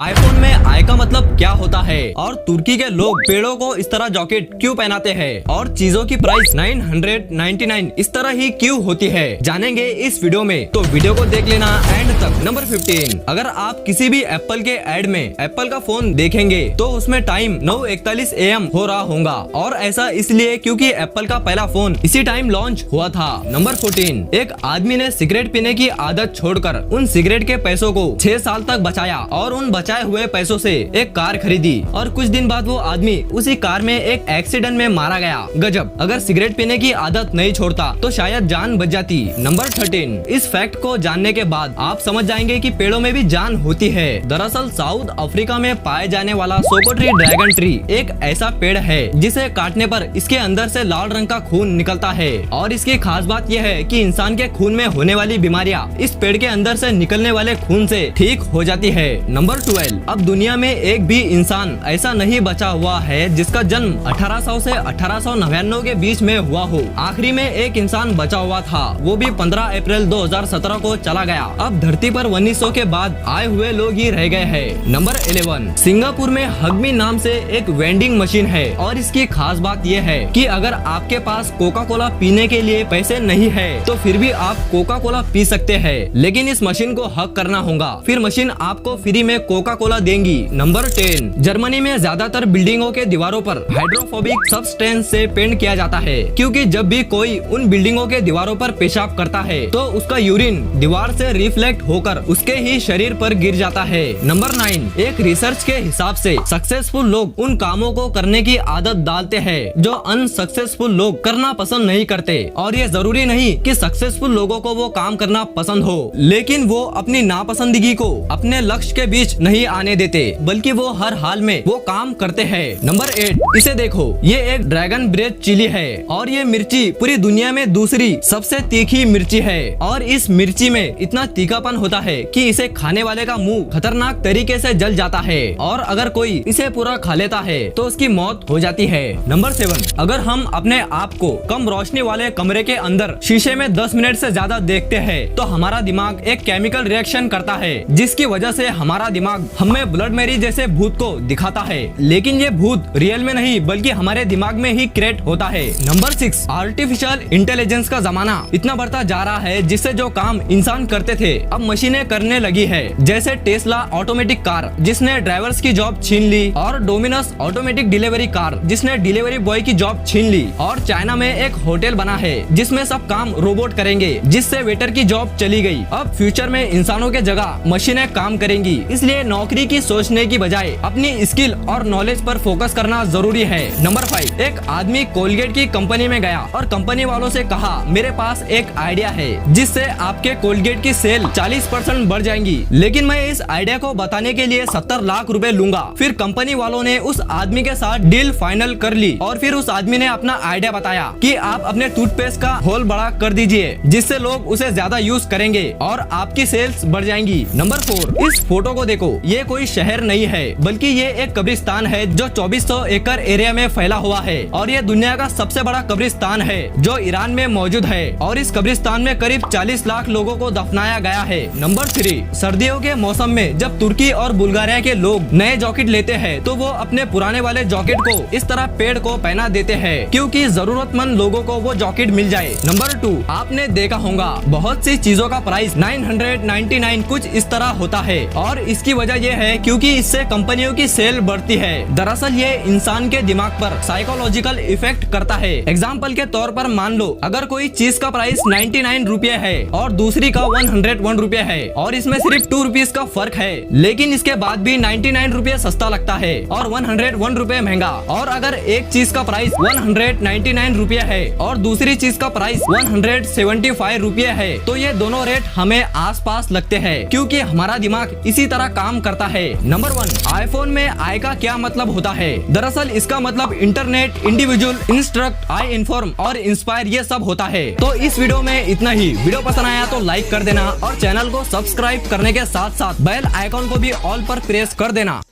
IPhone में आई का मतलब क्या होता है और तुर्की के लोग पेड़ों को इस तरह जैकेट क्यों पहनाते हैं और चीजों की प्राइस 999 इस तरह ही क्यों होती है, जानेंगे इस वीडियो में। तो वीडियो को देख लेना एंड तक। नंबर 15, अगर आप किसी भी एप्पल के एड में एप्पल का फोन देखेंगे तो उसमें टाइम 9:41 AM हो रहा होगा और ऐसा इसलिए क्योंकि एप्पल का पहला फोन इसी टाइम लॉन्च हुआ था। नंबर 14, एक आदमी ने सिगरेट पीने की आदत छोड़कर उन सिगरेट के पैसों को 6 साल तक बचाया और उन बचाए हुए पैसों से एक कार खरीदी और कुछ दिन बाद वो आदमी उसी कार में एक एक्सीडेंट में मारा गया। गजब, अगर सिगरेट पीने की आदत नहीं छोड़ता तो शायद जान बच जाती। नंबर 13, इस फैक्ट को जानने के बाद आप समझ जाएंगे कि पेड़ों में भी जान होती है। दरअसल साउथ अफ्रीका में पाए जाने वाला सोकोट्री ड्रैगन ट्री एक ऐसा पेड़ है जिसे काटने पर इसके अंदर से लाल रंग का खून निकलता है और इसकी खास बात यह है कि इंसान के खून में होने वाली बीमारियां इस पेड़ के अंदर से निकलने वाले खून से ठीक हो जाती है। नंबर 12, अब दुनिया में एक भी इंसान ऐसा नहीं बचा हुआ है जिसका जन्म 1800 से 1899 के बीच में हुआ हो। आखिरी में एक इंसान बचा हुआ था, वो भी 15 अप्रैल 2017 को चला गया। अब धरती पर 1900 के बाद आए हुए लोग ही रह गए हैं। नंबर 11, सिंगापुर में हगमी नाम से एक वेंडिंग मशीन है और इसकी खास बात यह है कि अगर आपके पास कोका कोला पीने के लिए पैसे नहीं है तो फिर भी आप कोका कोला पी सकते हैं, लेकिन इस मशीन को हक करना होगा, फिर मशीन आपको फ्री में कोका कोला देंगी। नंबर 10, जर्मनी में ज्यादातर बिल्डिंगों के दीवारों पर हाइड्रोफोबिक सब्सटेंस से पेंट किया जाता है क्योंकि जब भी कोई उन बिल्डिंगों के दीवारों पर पेशाब करता है तो उसका यूरिन दीवार से रिफ्लेक्ट होकर उसके ही शरीर पर गिर जाता है। नंबर 9, एक रिसर्च के हिसाब से सक्सेसफुल लोग उन कामों को करने की आदत डालते हैं जो अनसक्सेसफुल लोग करना पसंद नहीं करते और ये जरूरी नहीं कि सक्सेसफुल लोगों को वो काम करना पसंद हो, लेकिन वो अपनी नापसंदगी को अपने लक्ष्य के बीच नहीं आने देते बल्कि वो हर हाल में वो काम करते हैं। नंबर 8, इसे देखो, ये एक ड्रैगन ब्रेड चिली है और ये मिर्ची पूरी दुनिया में दूसरी सबसे तीखी मिर्ची है और इस मिर्ची में इतना तीखापन होता है कि इसे खाने वाले का मुंह खतरनाक तरीके से जल जाता है और अगर कोई इसे पूरा खा लेता है तो उसकी मौत हो जाती है। नंबर 7, अगर हम अपने आप को कम रोशनी वाले कमरे के अंदर शीशे में 10 मिनट से ज्यादा देखते हैं तो हमारा दिमाग एक केमिकल रिएक्शन करता है जिसकी वजह से हमारा दिमाग हमें ब्लड मैरी जैसे भूत को दिखाता है, लेकिन ये भूत रियल में नहीं बल्कि हमारे दिमाग में ही क्रिएट होता है। नंबर 6, आर्टिफिशियल इंटेलिजेंस का जमाना इतना बढ़ता जा रहा है जिससे जो काम इंसान करते थे अब मशीनें करने लगी है, जैसे टेस्ला ऑटोमेटिक कार जिसने ड्राइवर्स की जॉब छीन ली और डोमिनोस ऑटोमेटिक डिलीवरी कार जिसने डिलीवरी बॉय की जॉब छीन ली और चाइना में एक होटल बना है जिसमें सब काम रोबोट करेंगे जिससे वेटर की जॉब चली गई। अब फ्यूचर में इंसानों के जगह मशीनें काम करेंगी, इसलिए नौकरी की सोचने की बजाय अपनी स्किल और नॉलेज पर फोकस करना जरूरी है। नंबर 5, एक आदमी कोलगेट की कंपनी में गया और कंपनी वालों से कहा मेरे पास एक आइडिया है जिससे आपके कोलगेट की सेल 40% बढ़ जाएंगी, लेकिन मैं इस आइडिया को बताने के लिए 70 लाख रुपए लूंगा। फिर कंपनी वालों ने उस आदमी के साथ डील फाइनल कर ली और फिर उस आदमी ने अपना आइडिया बताया कि आप अपने टूथपेस्ट का होल बड़ा कर दीजिए जिससे लोग उसे ज्यादा यूज करेंगे और आपकी सेल्स बढ़ जाएंगी। नंबर 4, इस फोटो को देखो, ये कोई शहर नहीं है बल्कि ये एक कब्रिस्तान है जो 2400 एकड़ एरिया में फैला हुआ है और ये दुनिया का सबसे बड़ा कब्रिस्तान है जो ईरान में मौजूद है और इस कब्रिस्तान में करीब 40 लाख लोगों को दफनाया गया है। नंबर 3, सर्दियों के मौसम में जब तुर्की और बुल्गारिया के लोग नए जैकेट लेते हैं तो वो अपने पुराने वाले जैकेट को इस तरह पेड़ को पहना देते हैं क्योंकि जरूरतमंद लोगों को वो जैकेट मिल जाए। नंबर 2, आपने देखा होगा बहुत सी चीजों का प्राइस 999 कुछ इस तरह होता है और इसकी वजह यह है क्योंकि इससे कंपनियों की सेल बढ़ती है। दरअसल ये इंसान के दिमाग पर साइकोलॉजिकल इफेक्ट करता है। एग्जाम्पल के तौर पर मान लो अगर कोई चीज का प्राइस 99 रुपए है और दूसरी का 101 रुपए है और इसमें सिर्फ 2 रुपीज का फर्क है, लेकिन इसके बाद भी 99 रुपए सस्ता लगता है और 101 रुपए महंगा। और अगर एक चीज का प्राइस 199 रुपए है और दूसरी चीज का प्राइस 175 रुपए है तो ये दोनों रेट हमें आसपास लगते हैं क्योंकि हमारा दिमाग इसी तरह काम करता है। नंबर 1, आईफोन में आई का क्या मतलब होता है? दरअसल इसका मतलब internet, individual, instruct, I inform और इंस्पायर ये सब होता है। तो इस वीडियो में इतना ही। वीडियो पसंद आया तो लाइक कर देना और चैनल को सब्सक्राइब करने के साथ साथ बेल आइकॉन को भी ऑल पर प्रेस कर देना।